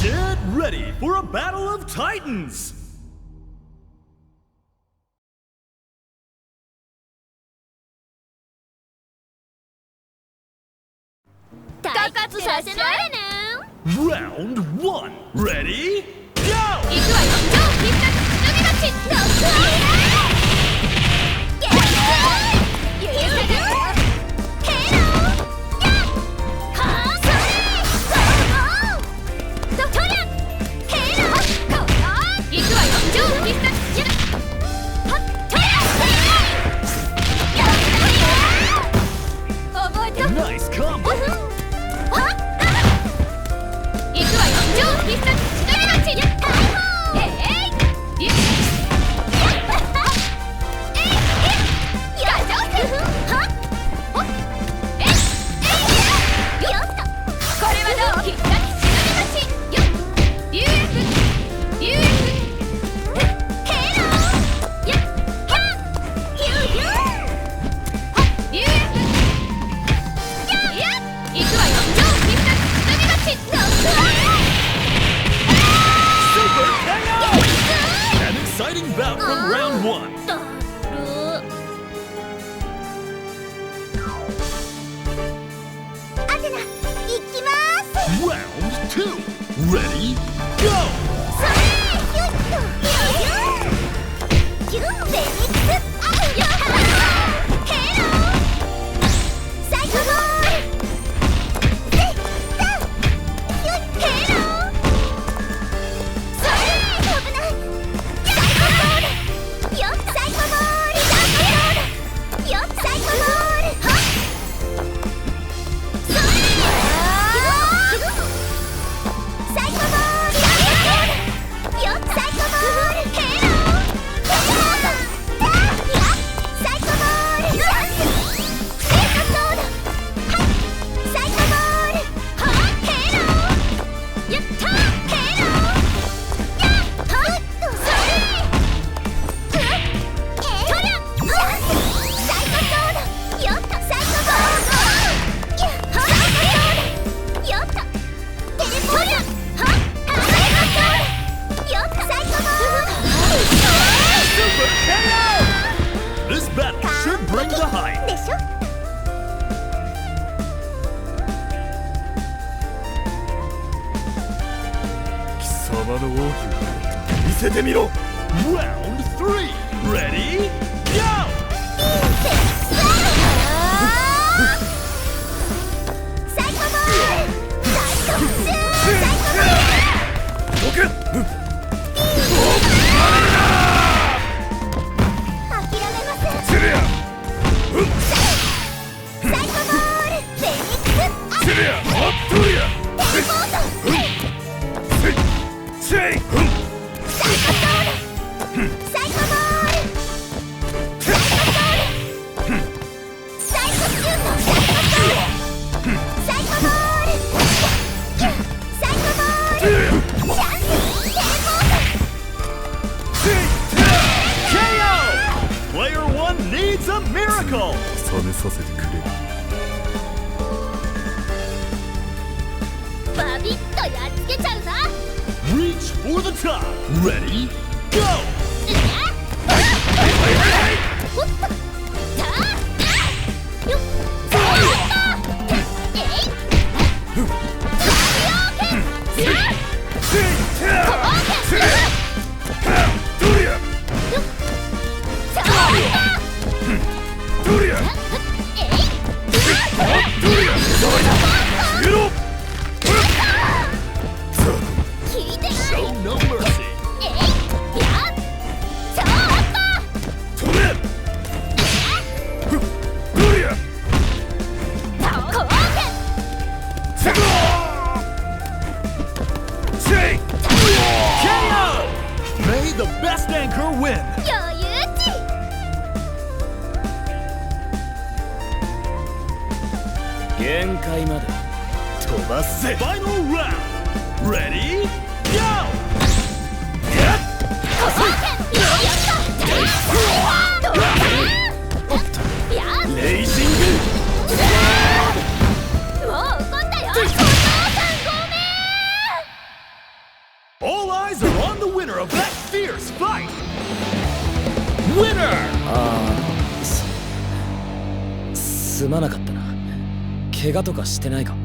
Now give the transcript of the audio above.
Get ready for a battle of titans! 退屈させないでね。 Round 1 Ready? Go! 行くわよ。超必殺忍び勝ち。ロックオン。ゲッツー。ユーサグ。ヘロー。ヤッ。ハーソリー。ゴーゴー。トリャ。ヘロー。ゴーゴー。行くわよ。超必殺忍び。はっ。トリャ。やったー。覚えてろ。 Nice combo! 行くわよ。超必殺忍び勝ち。解放。えい。やっ。Exciting bout from round 1. アテナ、行きます。 Round 2 Ready? Go! それよっとキュンフェニックスアウヨハヘローサイコボールセッタキュンヘローそれ危ないサイコボールよっサイコボールサイコボールよっサイコボールはっそれサイコボールよっサイコボールヘローサイコボールチャンスセイコソードはいサイコボールはっヘローやったヘローやっはっそれトリャチャンスサイコソードよっとサイコボールやっはっよっとテレポートはっサイコソードよっとサイコボール Super KO! This battle should bring the hype. でしょ貴様の奥義見せてみろ Round 3 Ready? Go! サイコボールサイコボールサイコボールどけ諦めませんセレアサイコボールフェニックスアセレアマットリアテレポートシェイサイコソードサイコボールサイコソードサイコシュートサイコソードサイコボールサイコボールチャンステレポート KO! Player 1 needs a miracle! 冷めさせてくれ。バビッとやっつけちゃうぞ Reach for the top! Ready? Go! おっとさあよっさあえいドリアさあドリアえいドリア逃げろ聞いてない Show no mercy! えいやっさあ飛べドリアこうセゴシェイ KO! May the best anchor win! 余裕値限界まで飛ばすぜ。 Final round! Ready? Go! レイジングもう怒ったよお父さんごめん All eyes are on the winner of that fierce fight! Winner! すまなかったな。怪我とかしてないか？